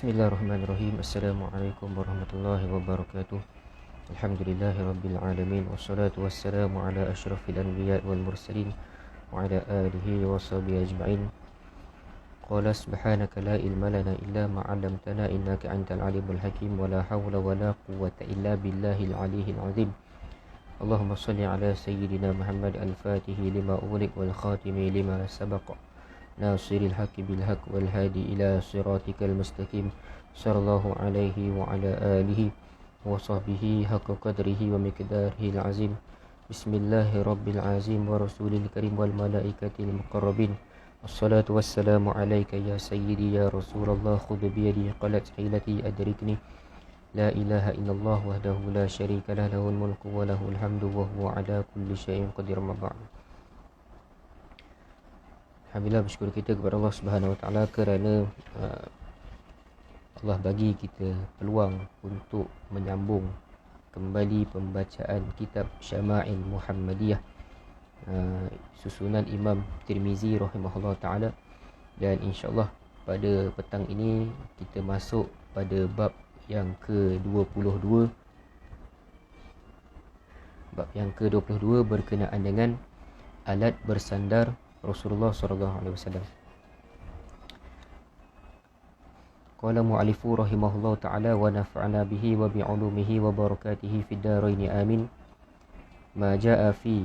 Bismillahirrahmanirrahim. Assalamualaikum warahmatullahi wabarakatuh. Alhamdulillahirabbil alamin wassalatu wassalamu ala asyrafil anbiya'i wal mursalin wa ala alihi wa sahbihi ajma'in. Qala subhanaka la ilma lana illa ma 'allamtana innaka antal alimul hakim wa la hawla wa la quwwata illa billahil aliyyil azim. Allahumma shalli ala sayyidina Muhammad al-Fatihi lima ughliq wal khatimi lima sabaqa nasiril haqqi bil haqq wal hadi ila siratikal mustaqim sallallahu alaihi wa ala alihi wa sahbihi haqqa qadrihi wa miqdarihil azim. Bismillahirabbil azim wa rasulil karim wal malaikatil muqarrabin. Wassalatu wassalamu alayka ya sayyidi ya Rasulullah, khudh bi yadi qalat hilati adrikni. La ilaha illallah wahdahu la syarika lah, lahul mulku wa lahul hamdu wa huwa ala kulli syai'in qadir. Ma ba'd. Alhamdulillah, bersyukur kita kepada Allah Subhanahu Wa Taala kerana Allah bagi kita peluang untuk menyambung kembali pembacaan kitab Syama'il Muhammadiyah, susunan Imam Tirmizi rahimahullah taala, dan insya-Allah pada petang ini kita masuk pada bab yang ke-22. Bab yang ke-22 berkenaan dengan alat bersandar Rasulullah sallallahu alaihi wasallam. Qala mu'allifu rahimahullah ta'ala wa nafa'ana bihi wa bi'ulumihi wa barakatihi fid daraini amin. Ma ja'a fi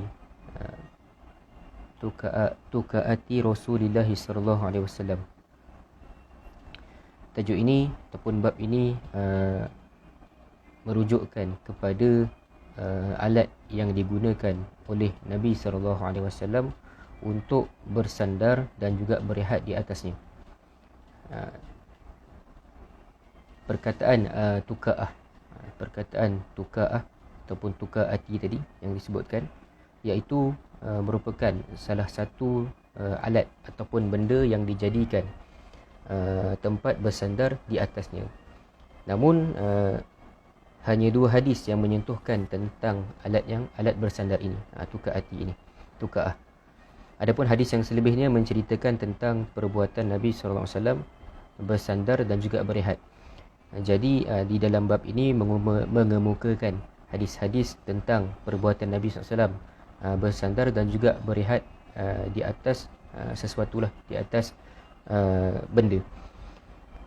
tukaati Rasulillah sallallahu alaihi wasallam. Tajuk ini ataupun bab ini merujukkan kepada alat yang digunakan oleh Nabi sallallahu alaihi wasallam untuk bersandar dan juga berehat di atasnya. Perkataan tuka'ah ataupun tuka'ati tadi yang disebutkan, iaitu merupakan salah satu alat ataupun benda yang dijadikan tempat bersandar di atasnya. Namun hanya dua hadis yang menyentuhkan tentang alat bersandar ini, tuka'ati ini, tuka'ah. Adapun hadis yang selebihnya menceritakan tentang perbuatan Nabi sallallahu alaihi wasallam bersandar dan juga berehat. Jadi di dalam bab ini mengemukakan hadis-hadis tentang perbuatan Nabi sallallahu alaihi wasallam bersandar dan juga berehat di atas sesuatu lah, di atas benda.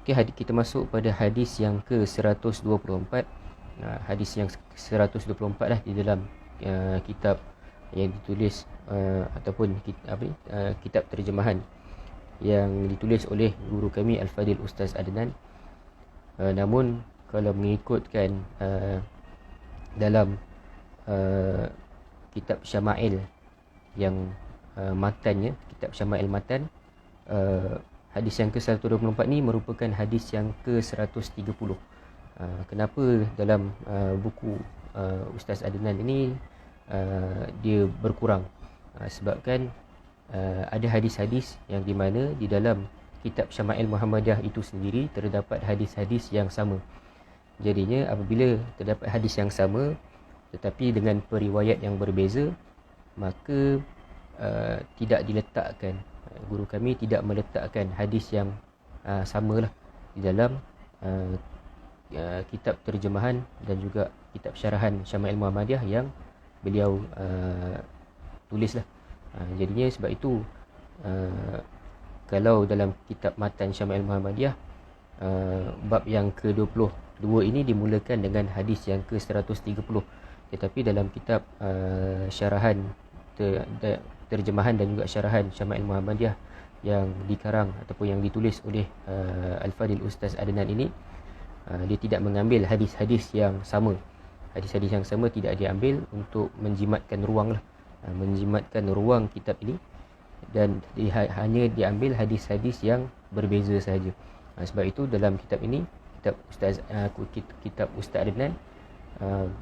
Okey, kita masuk pada hadis yang ke-124. Hadis yang 124 lah di dalam kitab yang ditulis ataupun kitab terjemahan yang ditulis oleh guru kami Al-Fadil Ustaz Adnan. Namun kalau mengikutkan dalam kitab Syama'il yang matannya, kitab Syama'il matan, hadis yang ke-124 ni merupakan hadis yang ke-130. Kenapa dalam buku Ustaz Adnan ini dia berkurang? Sebabkan ada hadis-hadis yang di mana di dalam kitab Syama'il Muhammadiyah itu sendiri terdapat hadis-hadis yang sama. Jadinya apabila terdapat hadis yang sama tetapi dengan periwayat yang berbeza, maka tidak diletakkan, guru kami tidak meletakkan hadis yang samalah di dalam kitab terjemahan dan juga kitab syarahan Syama'il Muhammadiyah yang beliau tulislah. Jadinya sebab itu kalau dalam kitab matan Syama'il Muhammadiyah, bab yang ke-22 ini dimulakan dengan hadis yang ke-130, tetapi dalam kitab syarahan terjemahan dan juga syarahan Syama'il Muhammadiyah yang dikarang ataupun yang ditulis oleh Al-Fadil Ustaz Adnan ini, dia tidak mengambil hadis-hadis yang sama. Hadis-hadis yang sama tidak diambil untuk menjimatkan ruang kitab ini, dan hanya diambil hadis-hadis yang berbeza sahaja. Sebab itu dalam kitab ini, kitab Ustaz Adnan,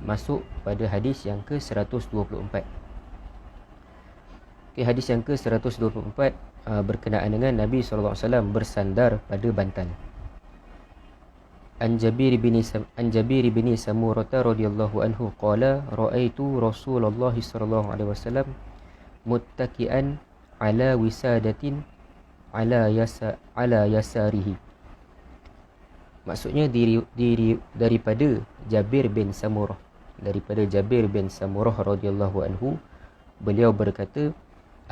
masuk pada hadis yang ke-124. Hadis yang ke-124 berkenaan dengan Nabi sallallahu alaihi wasallam bersandar pada bantal. An Jabir bin Samurah radhiyallahu anhu qala ra'aitu Rasulullah sallallahu alaihi wasallam muttaki'an ala wisadatin ala yasarihi Maksudnya daripada Jabir bin Samurah. Daripada Jabir bin Samurah radhiyallahu anhu, beliau berkata,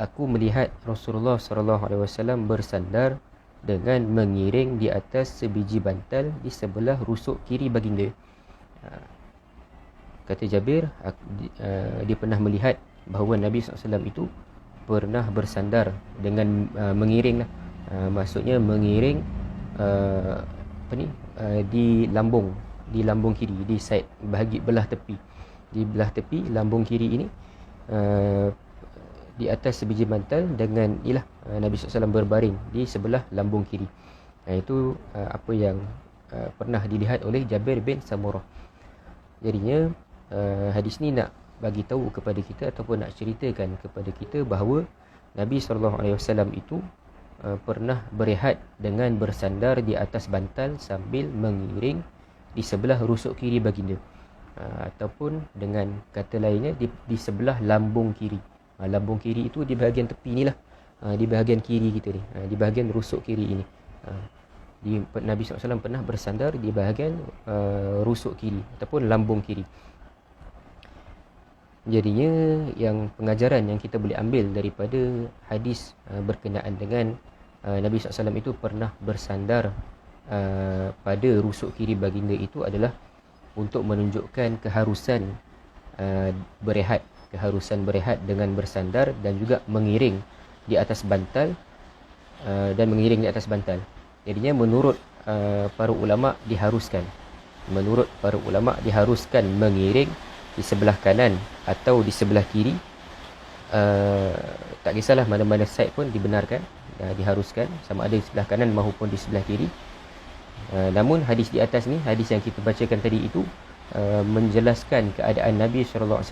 aku melihat Rasulullah SAW bersandar dengan mengiring di atas sebiji bantal di sebelah rusuk kiri baginda. Kata Jabir, dia pernah melihat bahawa Nabi SAW itu pernah bersandar dengan mengiring lah. Maksudnya mengiring di lambung kiri, di side bahagi belah tepi, di belah tepi lambung kiri ini, di atas sebiji bantal dengan Nabi SAW berbaring di sebelah lambung kiri. Itu apa yang pernah dilihat oleh Jabir bin Samurah. Jadinya hadis ni nak bagi tahu kepada kita ataupun nak ceritakan kepada kita bahawa Nabi SAW itu pernah berehat dengan bersandar di atas bantal sambil mengiring di sebelah rusuk kiri baginda, ataupun dengan kata lainnya di sebelah lambung kiri. Lambung kiri itu di bahagian tepi ni lah, di bahagian kiri kita ni, di bahagian rusuk kiri ini. Nabi SAW pernah bersandar di bahagian rusuk kiri ataupun lambung kiri. Jadinya yang pengajaran yang kita boleh ambil daripada hadis berkenaan dengan Nabi SAW itu pernah bersandar pada rusuk kiri baginda itu adalah untuk menunjukkan keharusan berehat dengan bersandar dan juga mengiring di atas bantal, Jadinya menurut para ulama diharuskan mengiring di sebelah kanan atau di sebelah kiri. Tak kisahlah mana-mana side pun dibenarkan, diharuskan, sama ada di sebelah kanan maupun di sebelah kiri. Namun hadis di atas ni, hadis yang kita bacakan tadi itu menjelaskan keadaan Nabi SAW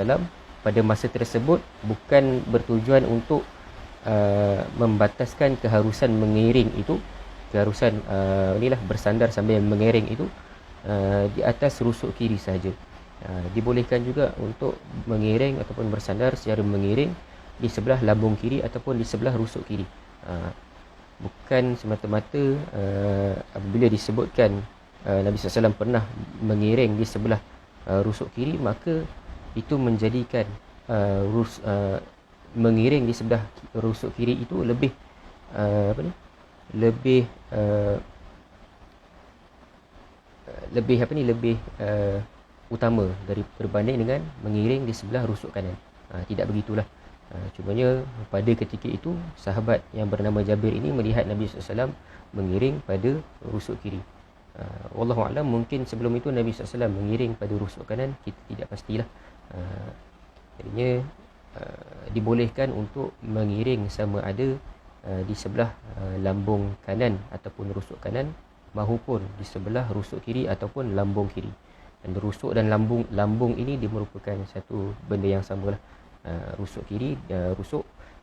pada masa tersebut, bukan bertujuan untuk membataskan keharusan mengiring itu, keharusan bersandar sambil mengiring itu di atas rusuk kiri sahaja. Dibolehkan juga untuk mengiring ataupun bersandar secara mengiring di sebelah lambung kiri ataupun di sebelah rusuk kiri. Bukan semata-mata apabila disebutkan Nabi SAW pernah mengiring di sebelah rusuk kiri, maka itu menjadikan mengiring di sebelah rusuk kiri itu lebih utama berbanding dengan mengiring di sebelah rusuk kanan. Tidak begitulah. Cumanya pada ketika itu sahabat yang bernama Jabir ini melihat Nabi SAW mengiring pada rusuk kiri. Wallahualam, mungkin sebelum itu Nabi SAW mengiring pada rusuk kanan, kita tidak pastilah. Jadinya dibolehkan untuk mengiring sama ada di sebelah lambung kanan ataupun rusuk kanan, maupun di sebelah rusuk kiri ataupun lambung kiri. Dan rusuk dan lambung ini dia merupakan satu benda yang samalah. Rusuk kiri,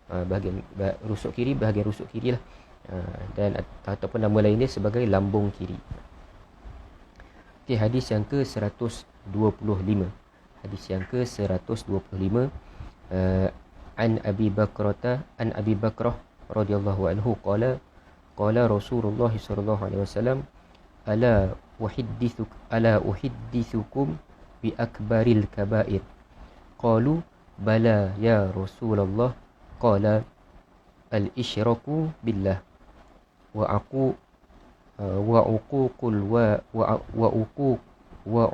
bahagian rusuk kiri, bahagian rusuk kiri lah, dan ataupun nama lain dia sebagai lambung kiri. Okay, hadis yang ke-125. Hadis yang ke-125, an Abi Bakrah radhiyallahu anhu qala Rasulullah sallallahu alaihi wasallam, ala uhiddithukum bi akbaril kabair. Qalu bala ya Rasulullah. Qala al-isyraku billah wa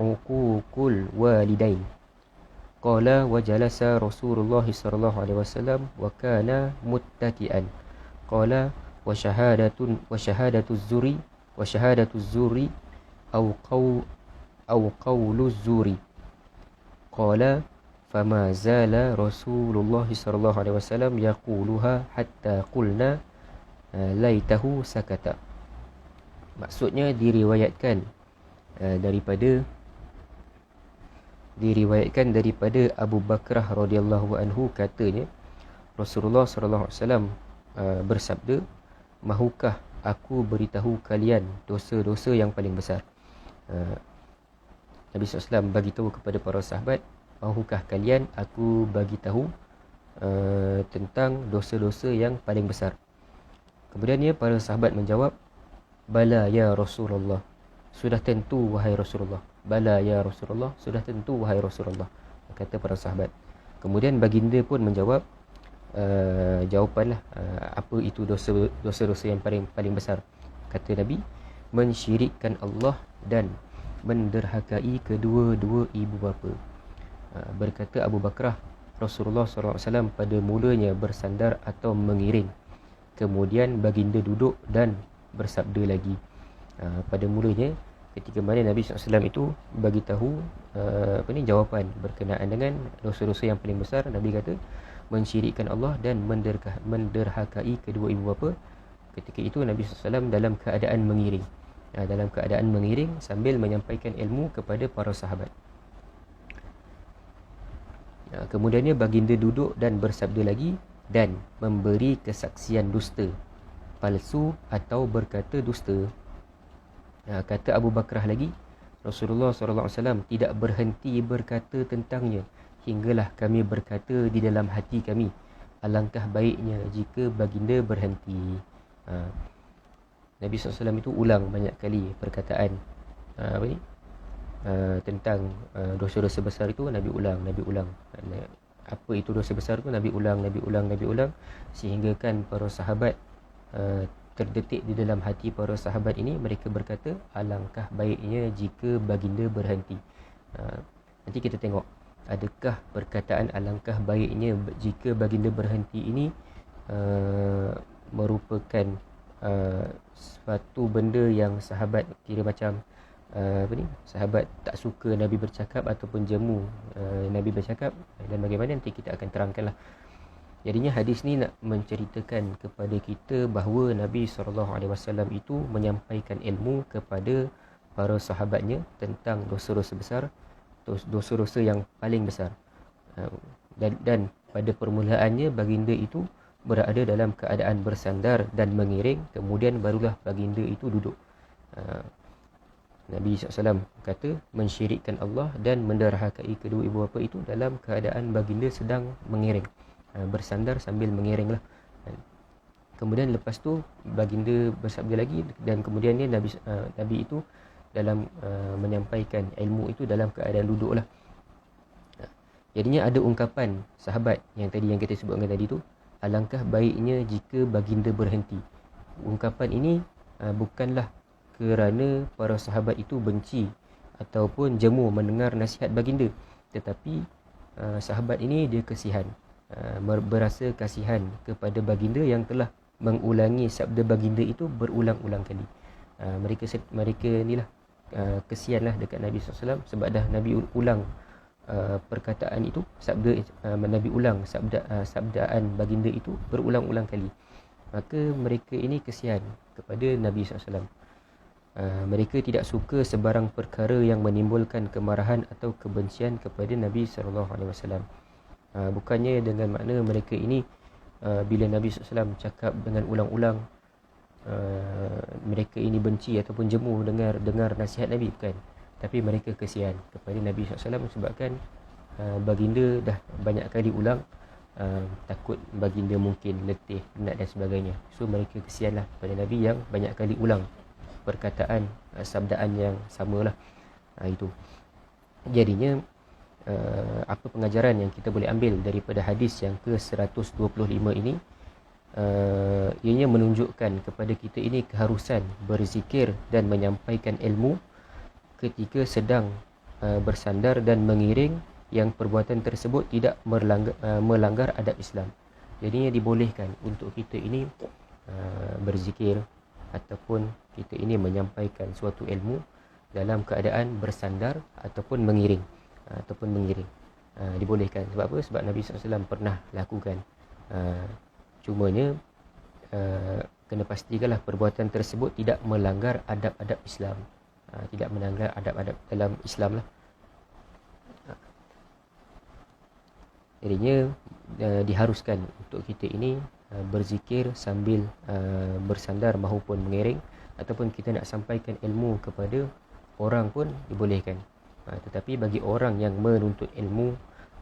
uququl walidain. Qala wa jalasa Rasulullah sallallahu alaihi wasallam wa kana muttaki'an. Qala wa shahadatu zuri أو قول الزور. قال فما زال رسول الله صلى الله عليه وسلم يقولها حتى قلنا ليته سكت. Maksudnya diriwayatkan daripada Abu Bakrah radhiyallahu anhu, katanya Rasulullah sallallahu alaihi wasallam bersabda, mahukah aku beritahu kalian dosa-dosa yang paling besar? Nabi SAW bagi tahu kepada para sahabat, mahukah kalian aku bagi tahu tentang dosa-dosa yang paling besar? Kemudiannya para sahabat menjawab, bala ya Rasulullah. sudah tentu wahai Rasulullah. Bala ya Rasulullah, sudah tentu wahai Rasulullah, kata para sahabat. Kemudian baginda pun menjawab jawapanlah, apa itu dosa-dosa yang paling besar. Kata Nabi, mensyirikkan Allah dan menderhakai kedua-dua ibu bapa. Berkata Abu Bakrah, Rasulullah SAW pada mulanya bersandar atau mengiring. Kemudian baginda duduk dan bersabda lagi. Pada mulanya ketika mana Nabi SAW itu bagi tahu jawapan berkenaan dengan dosa-dosa yang paling besar, Nabi kata mensyirikkan Allah dan menderhakai kedua ibu bapa. Ketika itu Nabi SAW dalam keadaan mengiring, sambil menyampaikan ilmu kepada para sahabat. Kemudiannya baginda duduk dan bersabda lagi, dan memberi kesaksian dusta, palsu atau berkata dusta. Kata Abu Bakrah lagi, Rasulullah SAW tidak berhenti berkata tentangnya hinggalah kami berkata di dalam hati kami, alangkah baiknya jika baginda berhenti. Nabi SAW itu ulang banyak kali perkataan tentang dosa-dosa besar itu. Nabi ulang. Apa itu dosa besar itu Nabi ulang, sehingga kan para sahabat terdetik di dalam hati para sahabat ini. Mereka berkata, alangkah baiknya jika baginda berhenti. Nanti kita tengok, adakah perkataan alangkah baiknya jika baginda berhenti ini merupakan suatu benda yang sahabat kira macam sahabat tak suka Nabi bercakap ataupun jemu Nabi bercakap, dan bagaimana nanti kita akan terangkanlah. Jadinya hadis ni nak menceritakan kepada kita bahawa Nabi SAW itu menyampaikan ilmu kepada para sahabatnya tentang dosa-dosa besar, dosa-dosa yang paling besar. Dan pada permulaannya baginda itu berada dalam keadaan bersandar dan mengiring, kemudian barulah baginda itu duduk. Nabi SAW kata mensyirikkan Allah dan menderhakai kedua ibu bapa itu dalam keadaan baginda sedang mengiring, bersandar sambil mengiringlah. Kemudian lepas tu baginda bersabda lagi, dan kemudiannya Nabi itu dalam menyampaikan ilmu itu dalam keadaan duduklah. Jadinya ada ungkapan sahabat yang kita sebutkan tadi tu, alangkah baiknya jika baginda berhenti. Ungkapan ini bukanlah kerana para sahabat itu benci ataupun jemu mendengar nasihat baginda, tetapi sahabat ini dia kasihan, berasa kasihan kepada baginda yang telah mengulangi sabda baginda itu berulang-ulang kali. Mereka inilah kesianlah dekat Nabi SAW sebab dah Nabi ulang perkataan itu, Nabi ulang sabdaan baginda itu berulang-ulang kali. Maka mereka ini kesian kepada Nabi SAW. Mereka tidak suka sebarang perkara yang menimbulkan kemarahan atau kebencian kepada Nabi SAW. Bukannya dengan makna mereka ini bila Nabi SAW cakap dengan ulang-ulang, mereka ini benci ataupun jemu dengar nasihat Nabi, bukan. Tapi mereka kesian kepada Nabi SAW sebabkan baginda dah banyak kali ulang, takut baginda mungkin letih, penat dan sebagainya. So mereka kesianlah pada Nabi yang banyak kali ulang perkataan sabdaan yang samalah. Itu jadinya apa pengajaran yang kita boleh ambil daripada hadis yang ke-125 ini? Ianya menunjukkan kepada kita ini keharusan berzikir dan menyampaikan ilmu ketika sedang bersandar dan mengiring, yang perbuatan tersebut tidak melanggar adab Islam. Jadinya dibolehkan untuk kita ini berzikir ataupun kita ini menyampaikan suatu ilmu dalam keadaan bersandar ataupun mengiring. Dibolehkan. Sebab apa? Sebab Nabi SAW pernah lakukan. Cumanya kena pastikanlah perbuatan tersebut tidak melanggar adab-adab Islam. Tidak melanggar adab-adab dalam Islam lah. Jadinya diharuskan untuk kita ini berzikir sambil bersandar maupun mengiring, ataupun kita nak sampaikan ilmu kepada orang pun dibolehkan. Tetapi bagi orang yang menuntut ilmu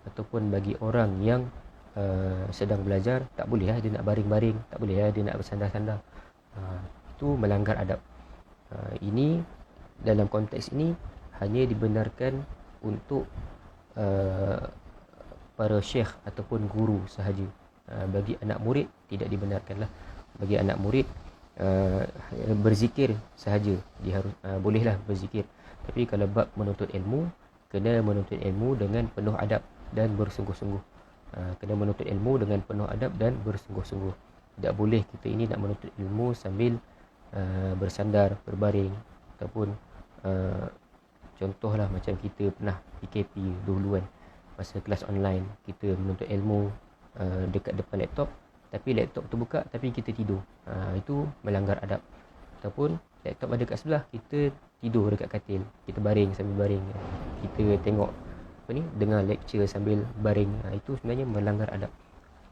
ataupun bagi orang yang sedang belajar, tak boleh dia nak baring-baring, tak boleh dia nak bersandar-sandar. Itu melanggar adab. Ini dalam konteks ini hanya dibenarkan untuk para syekh ataupun guru sahaja. Bagi anak murid tidak dibenarkanlah. Bagi anak murid berzikir sahaja, dia harus bolehlah berzikir. Tapi kalau bab menuntut ilmu, kena menuntut ilmu dengan penuh adab dan bersungguh-sungguh. Kena menuntut ilmu dengan penuh adab dan bersungguh-sungguh. Tidak boleh kita ini nak menuntut ilmu sambil bersandar, berbaring, ataupun contohlah macam kita pernah PKP dulu kan, masa kelas online kita menuntut ilmu dekat depan laptop, tapi laptop terbuka tapi kita tidur. Itu melanggar adab. Ataupun laptop ada kat sebelah, kita tidur dekat katil, kita baring sambil baring, kita tengok dengar lecture sambil baring. Itu sebenarnya melanggar adab,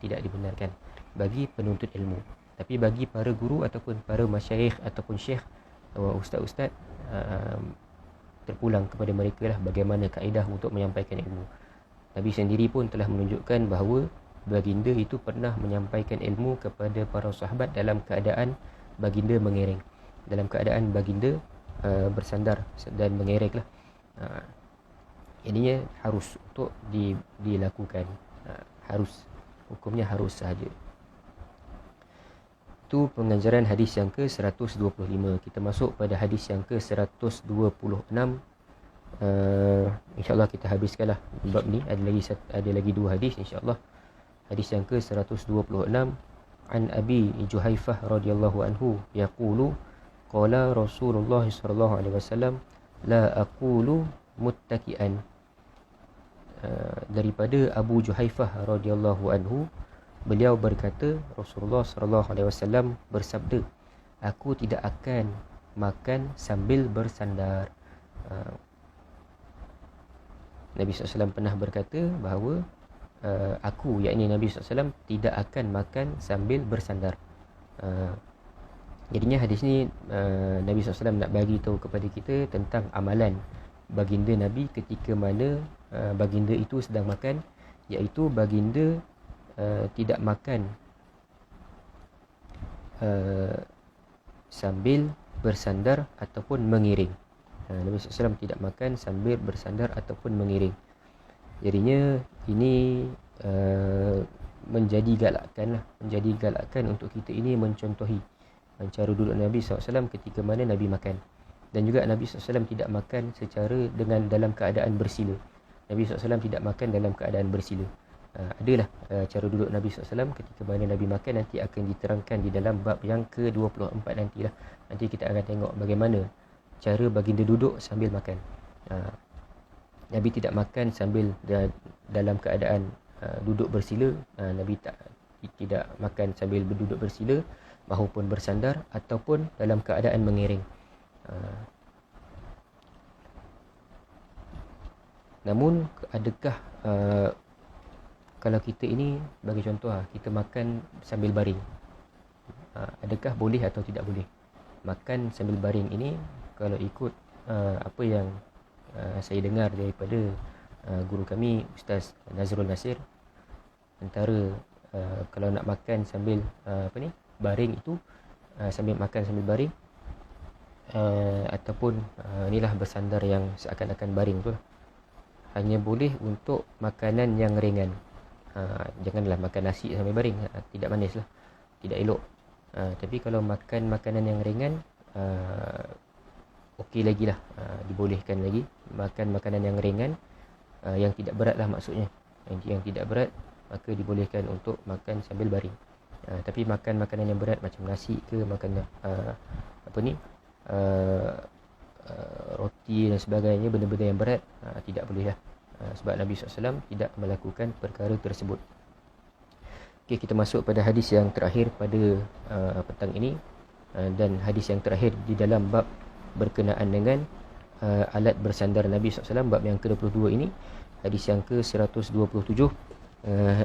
tidak dibenarkan bagi penuntut ilmu. Tapi bagi para guru ataupun para masyayikh ataupun syekh, ustaz-ustaz, terpulang kepada mereka lah bagaimana kaedah untuk menyampaikan ilmu. Nabi sendiri pun telah menunjukkan bahawa baginda itu pernah menyampaikan ilmu kepada para sahabat dalam keadaan baginda mengereng, dalam keadaan baginda bersandar dan mengereng lah. Jadinya harus untuk dilakukan, harus, hukumnya harus sahaja. Itu pengajaran hadis yang ke-125. Kita masuk pada hadis yang ke-126. InsyaAllah kita habiskanlah bab ni. Ada lagi 2 hadis insyaAllah. Hadis yang ke-126, an Abi Juhaifah radhiyallahu anhu yaqulu qala Rasulullah sallallahu alaihi wasallam la aqulu muttaki'an. Daripada Abu Juhaifah radhiyallahu anhu, beliau berkata, Rasulullah sallallahu alaihi wasallam bersabda, aku tidak akan makan sambil bersandar. Nabi SAW pernah berkata bahawa aku, yakni Nabi SAW, tidak akan makan sambil bersandar. Jadinya hadis ni Nabi SAW nak bagi tahu kepada kita tentang amalan baginda Nabi ketika mana baginda itu sedang makan, iaitu baginda tidak makan sambil bersandar ataupun mengiring. Nabi SAW tidak makan sambil bersandar ataupun mengiring. Jadinya ini menjadi galakan untuk kita ini mencontohi cara duduk Nabi SAW ketika mana Nabi makan. Dan juga Nabi SAW tidak makan secara dalam keadaan bersila. Nabi SAW tidak makan dalam keadaan bersila. Adalah cara duduk Nabi SAW ketika mana Nabi makan, nanti akan diterangkan di dalam bab yang ke-24 nantilah. Nanti kita akan tengok bagaimana cara baginda duduk sambil makan. Nabi tidak makan sambil dalam keadaan duduk bersila. Nabi tidak makan sambil duduk bersila maupun bersandar ataupun dalam keadaan mengiring. Namun adakah kalau kita ini, bagi contoh kita makan sambil baring, adakah boleh atau tidak boleh? Makan sambil baring ini, kalau ikut apa yang saya dengar daripada guru kami Ustaz Nazrul Nasir, antara kalau nak makan sambil baring itu, sambil makan sambil baring, ataupun inilah bersandar yang seakan-akan baring tu lah, hanya boleh untuk makanan yang ringan. Janganlah makan nasi sambil baring, tidak manis lah, tidak elok. Tapi kalau makan makanan yang ringan, okey lagi lah, dibolehkan lagi. Makan makanan yang ringan, yang tidak berat lah maksudnya, yang tidak berat, maka dibolehkan untuk makan sambil baring. Tapi makan makanan yang berat macam nasi ke, makan roti dan sebagainya, benda-benda yang berat, tidak boleh lah. Sebab Nabi SAW tidak melakukan perkara tersebut. Okey, kita masuk pada hadis yang terakhir pada petang ini, dan hadis yang terakhir di dalam bab berkenaan dengan alat bersandar Nabi SAW, bab yang ke-22 ini. Hadis yang ke-127,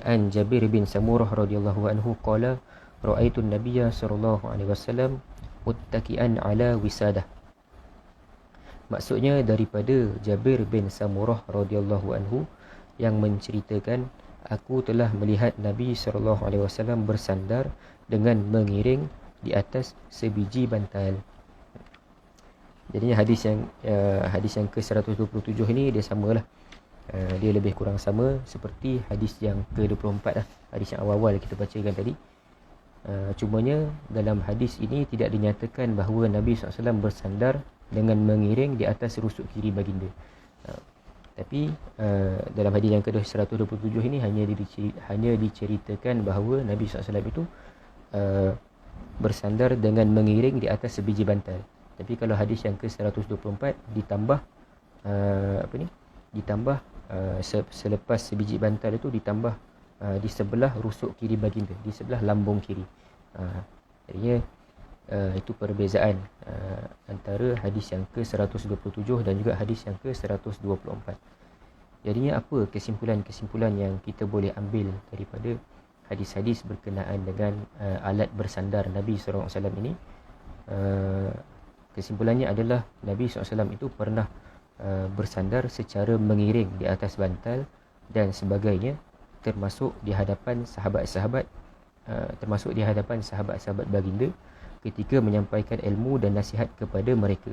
an Jabir bin Samurah radhiyallahu anhu qala ra'aitu an-nabiyya sallallahu alaihi wasallam muttaki'an ala wisadah. Maksudnya daripada Jabir bin Samurah radhiyallahu anhu yang menceritakan, aku telah melihat Nabi sallallahu alaihi wasallam bersandar dengan mengiring di atas sebiji bantal. Jadinya hadis yang ke-127 ni dia samalah. Dia lebih kurang sama seperti hadis yang ke-24 lah, hadis yang awal-awal kita bacakan tadi. Cumanya dalam hadis ini tidak dinyatakan bahawa Nabi SAW bersandar dengan mengiring di atas rusuk kiri baginda. Tapi dalam hadis yang ke-127 ini hanya diceritakan bahawa Nabi SAW itu bersandar dengan mengiring di atas sebiji bantal. Tapi kalau hadis yang ke-124 ditambah selepas sebiji bantal itu ditambah di sebelah rusuk kiri baginda, di sebelah lambung kiri. Jadinya itu perbezaan antara hadis yang ke-127 dan juga hadis yang ke-124. Jadinya apa kesimpulan-kesimpulan yang kita boleh ambil daripada hadis-hadis berkenaan dengan alat bersandar Nabi SAW ini? Kesimpulannya adalah Nabi SAW itu pernah bersandar secara mengiring di atas bantal dan sebagainya, termasuk di hadapan sahabat-sahabat baginda ketika menyampaikan ilmu dan nasihat kepada mereka.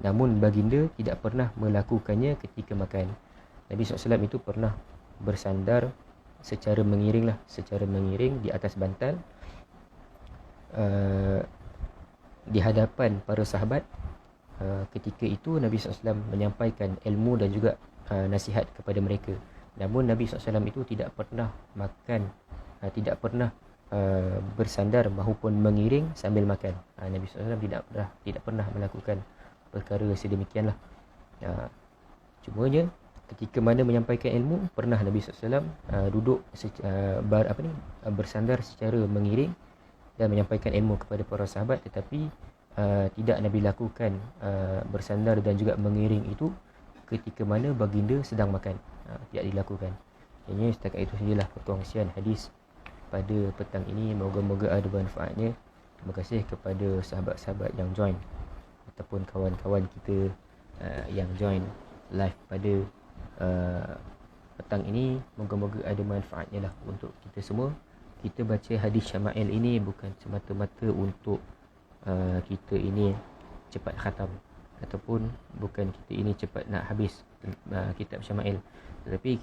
Namun baginda tidak pernah melakukannya ketika makan. Nabi SAW itu pernah bersandar secara mengiring di atas bantal di hadapan para sahabat. Ketika itu Nabi SAW menyampaikan ilmu dan juga nasihat kepada mereka. Namun Nabi SAW itu tidak pernah makan, tidak pernah bersandar maupun mengiring sambil makan. Nabi SAW tidak pernah melakukan perkara sedemikianlah. Cumanya ketika mana menyampaikan ilmu, pernah Nabi SAW duduk bersandar secara mengiring dan menyampaikan ilmu kepada para sahabat, tetapi tidak Nabi lakukan bersandar dan juga mengiring itu ketika mana baginda sedang makan. Tidak dilakukan. Jadi setakat itu sajalah perkongsian hadis pada petang ini. Moga-moga ada manfaatnya. Terima kasih kepada sahabat-sahabat yang join ataupun kawan-kawan kita yang join live pada petang ini. Moga-moga ada manfaatnya lah untuk kita semua. Kita baca hadis Syama'il ini bukan semata-mata untuk kita ini cepat khatam, ataupun bukan kita ini cepat nak habis kitab Syama'il. Tetapi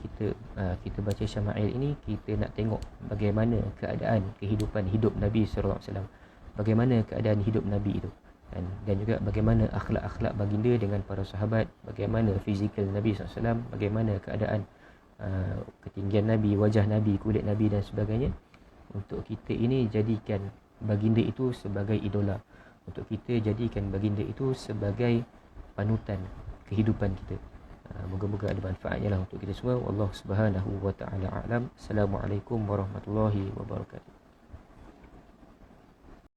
kita baca Syama'il ini, kita nak tengok bagaimana keadaan kehidupan hidup Nabi SAW, bagaimana keadaan hidup Nabi itu, dan juga bagaimana akhlak-akhlak baginda dengan para sahabat, bagaimana fizikal Nabi SAW, bagaimana keadaan ketinggian Nabi, wajah Nabi, kulit Nabi dan sebagainya. Untuk kita ini jadikan baginda itu sebagai idola, untuk kita jadikan baginda itu sebagai panutan kehidupan kita. Moga-moga ada manfaatnya lah untuk kita semua. Wallahu subhanahu wa ta'ala a'lam. Assalamualaikum warahmatullahi wabarakatuh.